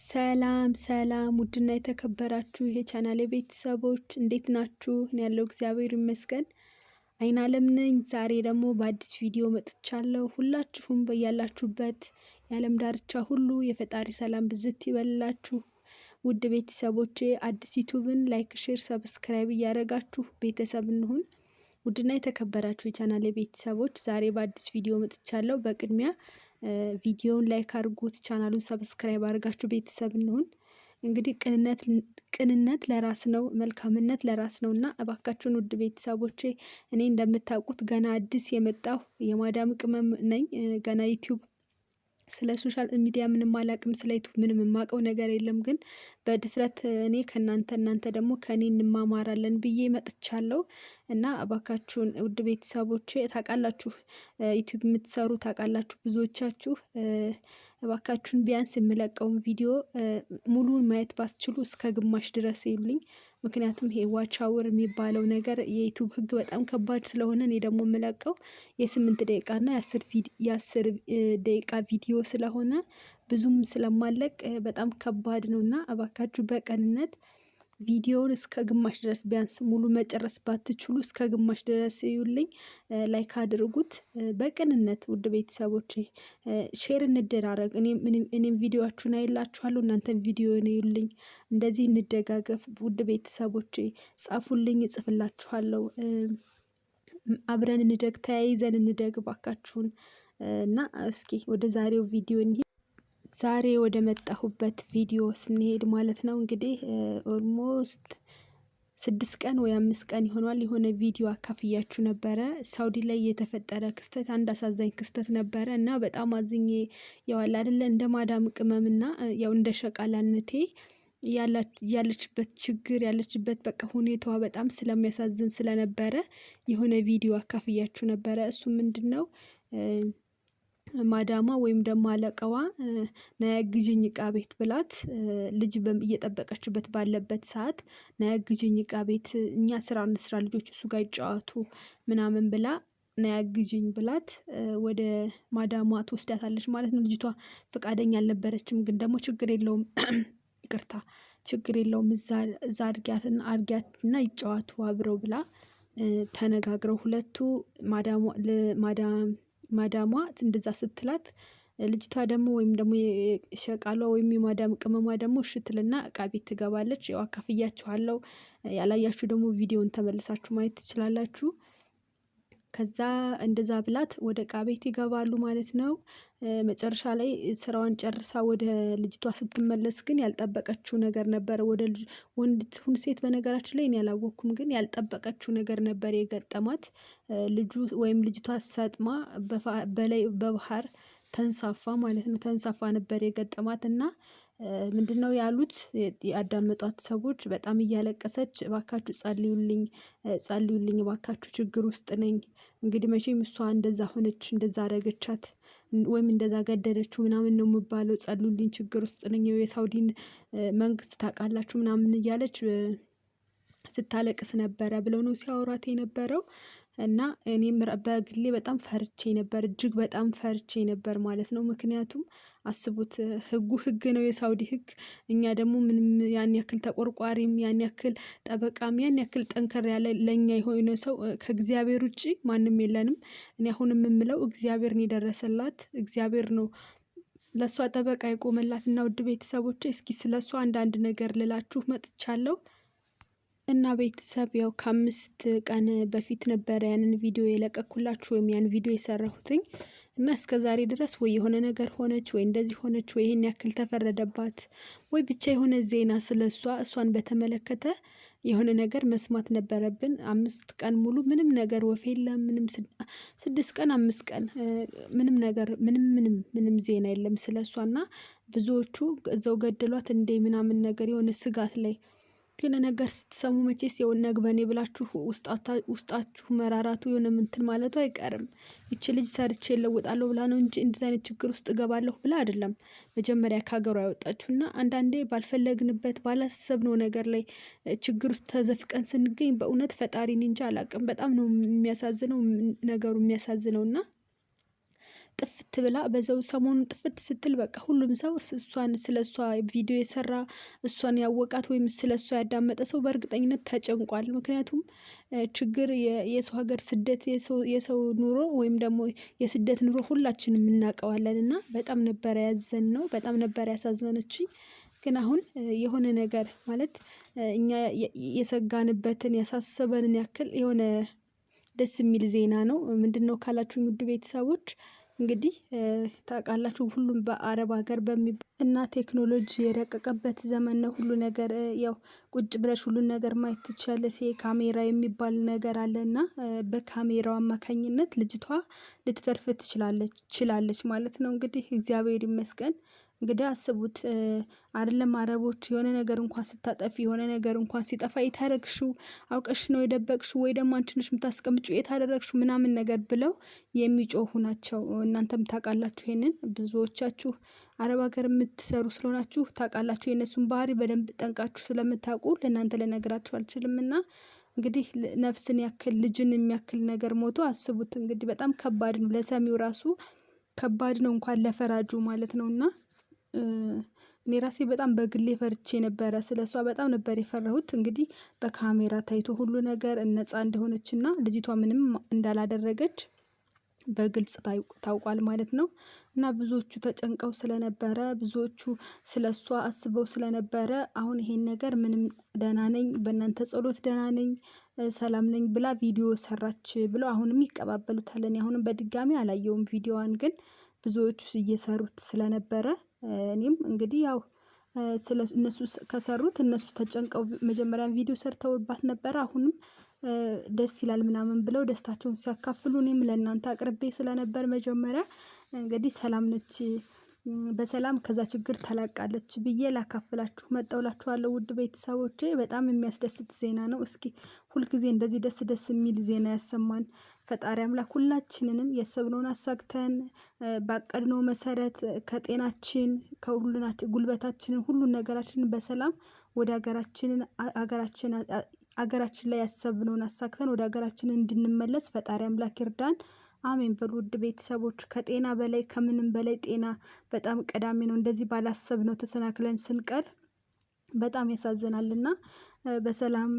ሰላም ሰላም ውድና የተከበራችሁ ይሄ ቻናል ቤተሰቦች እንዴት ናችሁ? እኔ ያለው እግዚአብሔር ይመስገን። አይን አለም ነኝ። ዛሬ ደግሞ በአዲስ ቪዲዮ መጥቻለሁ። ሁላችሁም በያላችሁበት የዓለም ዳርቻ ሁሉ የፈጣሪ ሰላም ብዝት ይበላችሁ። ውድ ቤተሰቦቼ አዲስ ዩቱብን ላይክ፣ ሼር፣ ሰብስክራይብ እያደረጋችሁ ቤተሰብ እንሁን። ውድና የተከበራችሁ የቻናል ቤተሰቦች ዛሬ በአዲስ ቪዲዮ መጥቻለሁ። በቅድሚያ ቪዲዮውን ላይክ አድርጉት፣ ቻናሉን ሰብስክራይብ አድርጋችሁ ቤተሰብ እንሁን። እንግዲህ ቅንነት ለራስ ነው፣ መልካምነት ለራስ ነው እና እባካችሁን ውድ ቤተሰቦቼ እኔ እንደምታውቁት ገና አዲስ የመጣሁ የማዳም ቅመም ነኝ። ገና ዩቲዩብ ስለ ሶሻል ሚዲያ ምንም አላቅም፣ ስለ ዩቱብ ምንም የማውቀው ነገር የለም። ግን በድፍረት እኔ እናንተ ደግሞ ከእኔ እንማማራለን ብዬ መጥቻለሁ እና እባካችሁን ውድ ቤተሰቦቼ ታውቃላችሁ፣ ዩቱብ የምትሰሩ ታውቃላችሁ ብዙዎቻችሁ። እባካችሁን ቢያንስ የምለቀውን ቪዲዮ ሙሉን ማየት ባትችሉ እስከ ግማሽ ድረስ ይሉኝ። ምክንያቱም ይሄ ዋች አወር የሚባለው ነገር የዩቱብ ህግ በጣም ከባድ ስለሆነ እኔ ደግሞ የምለቀው የ8 ደቂቃ እና የ10 ደቂቃ ቪዲዮ ስለሆነ ብዙም ስለማለቅ በጣም ከባድ ነው እና እባካችሁ በቅንነት ቪዲዮውን እስከ ግማሽ ድረስ ቢያንስ ሙሉ መጨረስ ባትችሉ እስከ ግማሽ ድረስ ይዩልኝ፣ ላይክ አድርጉት። በቅንነት ውድ ቤተሰቦች ሼር እንደራረግ። እኔም ቪዲዮአችሁን አይላችኋለሁ፣ እናንተም ቪዲዮን ይዩልኝ። እንደዚህ እንደጋገፍ ውድ ቤተሰቦች። ጻፉልኝ፣ እጽፍላችኋለሁ። አብረን እንደግ፣ ተያይዘን እንደግ ባካችሁን። እና እስኪ ወደ ዛሬው ቪዲዮ እንሂድ። ዛሬ ወደ መጣሁበት ቪዲዮ ስንሄድ ማለት ነው እንግዲህ ኦልሞስት 6 ቀን ወይ 5 ቀን ይሆናል የሆነ ቪዲዮ አካፍያችሁ ነበረ። ሳውዲ ላይ የተፈጠረ ክስተት፣ አንድ አሳዛኝ ክስተት ነበረ እና በጣም አዝኜ ያዋል አይደለ እንደ ማዳም ቅመምና ያው እንደ ሸቃላነቴ ያለችበት ችግር ያለችበት በቃ ሁኔታዋ በጣም ስለሚያሳዝን ስለነበረ የሆነ ቪዲዮ አካፍያችሁ ነበረ። እሱ ምንድነው ማዳሟ ወይም ደግሞ አለቃዋ ናያግዥኝ እቃ ቤት ብላት ልጅ እየጠበቀችበት ባለበት ሰዓት ናያግዥኝ እቃ ቤት እኛ ስራ እንስራ ልጆች እሱ ጋር ይጫወቱ ምናምን ብላ ናያግዥኝ ብላት ወደ ማዳሟ ትወስዳታለች ማለት ነው። ልጅቷ ፈቃደኛ አልነበረችም። ግን ደግሞ ችግር የለውም ይቅርታ ችግር የለውም እዛ አርጊያትና ይጫወቱ አብረው ብላ ተነጋግረው ሁለቱ ማዳሟ እንደዛ ስትላት ልጅቷ ደግሞ ወይም ደግሞ የሸቃሏ ወይም የማዳም ቅመሟ ደግሞ እሺ ትልና እቃ ቤት ትገባለች። ያው አካፍያችኋለሁ፣ ያላያችሁ ደግሞ ቪዲዮን ተመልሳችሁ ማየት ትችላላችሁ። ከዛ እንደዛ ብላት ወደ እቃ ቤት ይገባሉ ማለት ነው። መጨረሻ ላይ ስራዋን ጨርሳ ወደ ልጅቷ ስትመለስ ግን ያልጠበቀችው ነገር ነበር። ወንድ ትሁን ሴት በነገራችን ላይ እኔ ያላወቅኩም፣ ግን ያልጠበቀችው ነገር ነበር የገጠማት። ልጁ ወይም ልጅቷ ሰጥማ በባህር ተንሳፋ ማለት ነው። ተንሳፋ ነበር የገጠማት እና ምንድነው ያሉት ያዳመጧት ሰዎች በጣም እያለቀሰች እባካችሁ ጸልዩልኝ እባካችሁ ችግር ውስጥ ነኝ። እንግዲህ መቼም እሷ እንደዛ ሆነች እንደዛ አደረገቻት ወይም እንደዛ ገደለችው ምናምን ነው የሚባለው። ጸልዩልኝ ችግር ውስጥ ነኝ፣ የሳውዲን መንግስት ታውቃላችሁ ምናምን እያለች ስታለቅስ ነበረ ብለው ነው ሲያወራት የነበረው። እና እኔም በግሌ በጣም ፈርቼ ነበር፣ እጅግ በጣም ፈርቼ ነበር ማለት ነው። ምክንያቱም አስቡት ህግ ነው የሳውዲ ህግ። እኛ ደግሞ ምንም ያን ያክል ተቆርቋሪም ያን ያክል ጠበቃም ያን ያክል ጠንከር ያለ ለኛ የሆነ ሰው ከእግዚአብሔር ውጪ ማንም የለንም። እኔ አሁን የምምለው እግዚአብሔርን የደረሰላት እግዚአብሔር ነው ለሷ ጠበቃ የቆመላት። እና ውድ ቤተሰቦቼ እስኪ ስለሷ አንዳንድ ነገር ልላችሁ መጥቻለሁ። እና ቤተሰብ ያው ከ5 ቀን በፊት ነበረ ያንን ቪዲዮ የለቀኩላችሁ ወይም ያን ቪዲዮ የሰራሁትኝ። እና እስከ ዛሬ ድረስ ወይ የሆነ ነገር ሆነች ወይ እንደዚህ ሆነች ወይ ይሄን ያክል ተፈረደባት ወይ ብቻ የሆነ ዜና እሷን በተመለከተ የሆነ ነገር መስማት ነበረብን። 5 ቀን ሙሉ ምንም ነገር ወፍ የለም። ምንም 6 ቀን 5 ቀን ምንም ነገር ምንም ዜና የለም ስለሷና ብዙዎቹ እዛው ገደሏት እንዴ ምናምን ነገር የሆነ ስጋት ላይ ግን ነገር ስትሰሙ መቼስ የሆነ ነግበኔ ብላችሁ ውስጣችሁ መራራቱ የሆነ እንትን ማለቱ አይቀርም። ይቺ ልጅ ሰርቼ እለውጣለሁ ብላ ነው እንጂ እንደዚህ አይነት ችግር ውስጥ እገባለሁ ብላ አይደለም መጀመሪያ ከሀገሯ ያወጣችውና አንዳንዴ ባልፈለግንበት ባላሰብነው ነገር ላይ ችግር ውስጥ ተዘፍቀን ስንገኝ በእውነት ፈጣሪን እንጂ አላቅም በጣም ነው የሚያሳዝነው ነገሩ የሚያሳዝነውና ጥፍት ብላ በዛው ሰሞኑን ጥፍት ስትል በቃ ሁሉም ሰው እሷን ስለሷ ቪዲዮ የሰራ እሷን ያወቃት ወይም ስለሷ ያዳመጠ ሰው በእርግጠኝነት ተጨንቋል። ምክንያቱም ችግር የሰው ሀገር ስደት የሰው ኑሮ ወይም ደግሞ የስደት ኑሮ ሁላችንም እናውቀዋለን እና በጣም ነበር ያዘንነው፣ በጣም ነበር ያሳዘነችኝ። ግን አሁን የሆነ ነገር ማለት እኛ የሰጋንበትን ያሳሰበንን ያክል የሆነ ደስ የሚል ዜና ነው። ምንድነው ካላችሁኝ ውድ ቤተሰቦች እንግዲህ ታውቃላችሁ ሁሉም በአረብ ሀገር እና ቴክኖሎጂ የረቀቀበት ዘመን ነው። ሁሉ ነገር ያው ቁጭ ብለሽ ሁሉን ነገር ማየት ትችያለሽ። ካሜራ የሚባል ነገር አለና በካሜራው አማካኝነት ልጅቷ ልትተርፍ ትችላለች ማለት ነው። እንግዲህ እግዚአብሔር ይመስገን። እንግዲህ አስቡት አይደለም አረቦች የሆነ ነገር እንኳን ስታጠፊ የሆነ ነገር እንኳን ሲጠፋ የታረግሽው አውቀሽ ነው የደበቅሽው ወይ ደግሞ አንቺ ነሽ የምታስቀምጪው የታደረግሽው ምናምን ነገር ብለው የሚጮሁ ናቸው። እናንተም ታውቃላችሁ ይሄንን ብዙዎቻችሁ አረብ ሀገር የምትሰሩ ስለሆናችሁ ታውቃላችሁ። የእነሱን ባህሪ በደንብ ጠንቃችሁ ስለምታውቁ ለእናንተ ልነግራችሁ አልችልምና እንግዲህ ነፍስን ያክል ልጅን የሚያክል ነገር ሞቶ አስቡት። እንግዲህ በጣም ከባድ ነው፣ ለሰሚው ራሱ ከባድ ነው እንኳን ለፈራጁ ማለት ነውና እኔ ራሴ በጣም በግሌ ፈርቼ ነበረ። ስለሷ በጣም ነበር የፈራሁት። እንግዲህ በካሜራ ታይቶ ሁሉ ነገር ነፃ እንደሆነችና ልጅቷ ምንም እንዳላደረገች በግልጽ ታውቋል ማለት ነው። እና ብዙዎቹ ተጨንቀው ስለነበረ ብዙዎቹ ስለሷ አስበው ስለነበረ አሁን ይሄን ነገር ምንም ደህና ነኝ፣ በእናንተ ጸሎት ደህና ነኝ፣ ሰላም ነኝ ብላ ቪዲዮ ሰራች ብለው አሁንም ይቀባበሉታል። እኔ አሁንም በድጋሚ አላየውም ቪዲዮዋን፣ ግን ብዙዎቹ እየሰሩት ስለነበረ እኔም እንግዲህ ያው እነሱ ከሰሩት እነሱ ተጨንቀው መጀመሪያም ቪዲዮ ሰርተውባት ነበረ። አሁንም ደስ ይላል ምናምን ብለው ደስታቸውን ሲያካፍሉ እኔም ለእናንተ አቅርቤ ስለነበር መጀመሪያ እንግዲህ ሰላም ነች፣ በሰላም ከዛ ችግር ተላቃለች ብዬ ላካፍላችሁ መጣሁላችኋለሁ። ውድ ቤተሰቦቼ በጣም የሚያስደስት ዜና ነው። እስኪ ሁልጊዜ እንደዚህ ደስ ደስ የሚል ዜና ያሰማን ፈጣሪ አምላክ። ሁላችንንም የሰብነውን አሳክተን ባቀድነው መሰረት ከጤናችን ጉልበታችንን ሁሉን ነገራችንን በሰላም ወደ ሀገራችን ላይ ያሰብነውን አሳክተን ወደ ሀገራችን እንድንመለስ ፈጣሪ አምላክ ይርዳን። አሜን በሉ ውድ ቤተሰቦች። ከጤና በላይ ከምንም በላይ ጤና በጣም ቀዳሚ ነው። እንደዚህ ባላሰብነው ተሰናክለን ስንቀር በጣም ያሳዝናልና በሰላም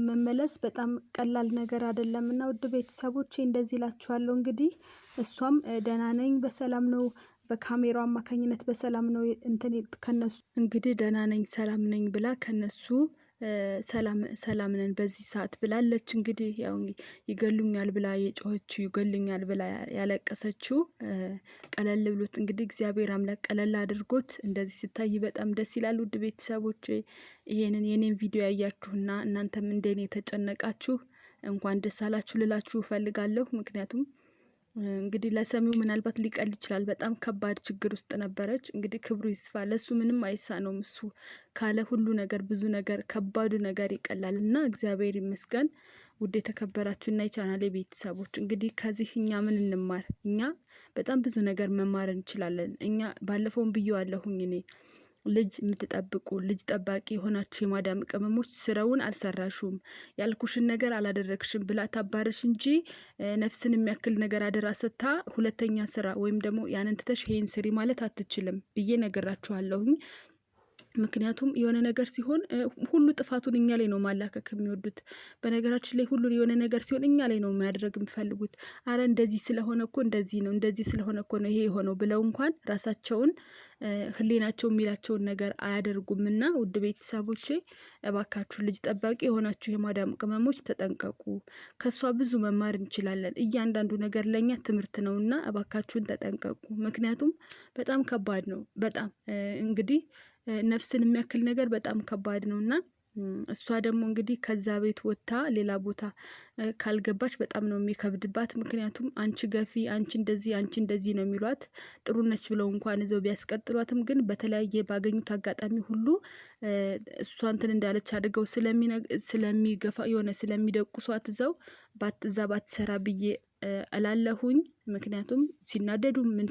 መመለስ በጣም ቀላል ነገር አይደለምና ውድ ቤተሰቦቼ እንደዚህ እላችኋለሁ። እንግዲህ እሷም ደህና ነኝ በሰላም ነው፣ በካሜራው አማካኝነት በሰላም ነው እንትን ከነሱ እንግዲህ ደህና ነኝ ሰላም ነኝ ብላ ከነሱ ሰላም ነን በዚህ ሰዓት ብላለች። እንግዲህ ያው ይገሉኛል ብላ የጮኸችው ይገሉኛል ብላ ያለቀሰችው ቀለል ብሎት እንግዲህ እግዚአብሔር አምላክ ቀለል አድርጎት እንደዚህ ሲታይ በጣም ደስ ይላል። ውድ ቤተሰቦቼ ይሄንን የኔን ቪዲዮ ያያችሁና እናንተም እንደኔ የተጨነቃችሁ እንኳን ደስ አላችሁ ልላችሁ እፈልጋለሁ። ምክንያቱም እንግዲህ ለሰሚው ምናልባት ሊቀል ይችላል። በጣም ከባድ ችግር ውስጥ ነበረች። እንግዲህ ክብሩ ይስፋ፣ ለሱ ምንም አይሳነውም። እሱ ካለ ሁሉ ነገር ብዙ ነገር ከባዱ ነገር ይቀላል እና እግዚአብሔር ይመስገን። ውድ የተከበራችሁና የቻናሌ ቤተሰቦች እንግዲህ ከዚህ እኛ ምን እንማር? እኛ በጣም ብዙ ነገር መማር እንችላለን። እኛ ባለፈውም ብዬዋለሁኝ እኔ ልጅ የምትጠብቁ ልጅ ጠባቂ የሆናችሁ የማዳም ቅመሞች ስራውን አልሰራሹም፣ ያልኩሽን ነገር አላደረግሽም ብላ ታባረሽ እንጂ ነፍስን የሚያክል ነገር አደራ ሰጥታ ሁለተኛ ስራ ወይም ደግሞ ያንን ትተሽ ይሄን ስሪ ማለት አትችልም ብዬ ነገራችኋለሁኝ። ምክንያቱም የሆነ ነገር ሲሆን ሁሉ ጥፋቱን እኛ ላይ ነው ማላከክ የሚወዱት። በነገራችን ላይ ሁሉ የሆነ ነገር ሲሆን እኛ ላይ ነው ማድረግ የሚፈልጉት። አረ እንደዚህ ስለሆነ እኮ እንደዚህ ነው፣ እንደዚህ ስለሆነ እኮ ነው ይሄ የሆነው ብለው እንኳን ራሳቸውን ህሊናቸው የሚላቸውን ነገር አያደርጉምና ውድ ቤተሰቦቼ እባካችሁ ልጅ ጠባቂ የሆናችሁ የማዳም ቅመሞች ተጠንቀቁ። ከሷ ብዙ መማር እንችላለን። እያንዳንዱ ነገር ለኛ ትምህርት ነውና እባካችሁን ተጠንቀቁ። ምክንያቱም በጣም ከባድ ነው። በጣም እንግዲህ ነፍስን የሚያክል ነገር በጣም ከባድ ነውና እሷ ደግሞ እንግዲህ ከዛ ቤት ወጥታ ሌላ ቦታ ካልገባች በጣም ነው የሚከብድባት። ምክንያቱም አንቺ ገፊ፣ አንቺ እንደዚህ ነው የሚሏት። ጥሩ ነች ብለው እንኳን እዛው ቢያስቀጥሏትም ግን በተለያየ ባገኙት አጋጣሚ ሁሉ እሷ እንትን እንዳለች አድርገው ስለሚገፋ የሆነ ስለሚደቁሷት እዛ ባትሰራ ብዬ እላለሁኝ። ምክንያቱም ሲናደዱ ምን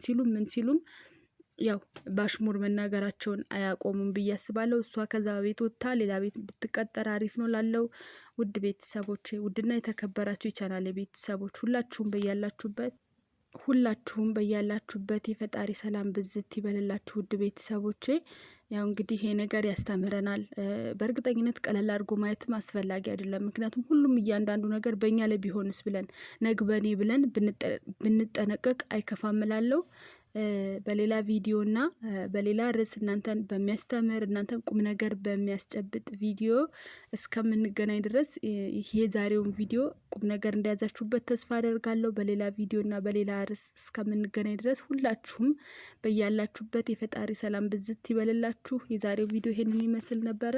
ሲሉም ያው ባሽሙር መናገራቸውን አያቆሙም ብዬ አስባለሁ። እሷ ከዛ ቤት ወጥታ ሌላ ቤት ብትቀጠር አሪፍ ነው ላለው ውድ ቤተሰቦቼ፣ ውድና የተከበራችሁ የቻናሌ ቤተሰቦች ሁላችሁም በያላችሁበት ሁላችሁም በያላችሁበት የፈጣሪ ሰላም ብዝት ይበልላችሁ ውድ ቤተሰቦቼ። ያው እንግዲህ ይሄ ነገር ያስተምረናል። በእርግጠኝነት ቀለል አድርጎ ማየትም አስፈላጊ አይደለም። ምክንያቱም ሁሉም እያንዳንዱ ነገር በእኛ ላይ ቢሆንስ ብለን ነግበኔ ብለን ብንጠነቀቅ አይከፋም እላለሁ። በሌላ ቪዲዮ እና በሌላ ርዕስ እናንተን በሚያስተምር እናንተን ቁም ነገር በሚያስጨብጥ ቪዲዮ እስከምንገናኝ ድረስ ይህ የዛሬውን ቪዲዮ ቁም ነገር እንደያዛችሁበት ተስፋ አደርጋለሁ። በሌላ ቪዲዮ እና በሌላ ርዕስ እስከምንገናኝ ድረስ ሁላችሁም በያላችሁበት የፈጣሪ ሰላም ብዝት ይበልላችሁ። የዛሬው ቪዲዮ ይሄንን ይመስል ነበረ።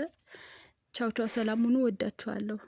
ቻው ቻው፣ ሰላም ሁኑ። ወዳችኋለሁ።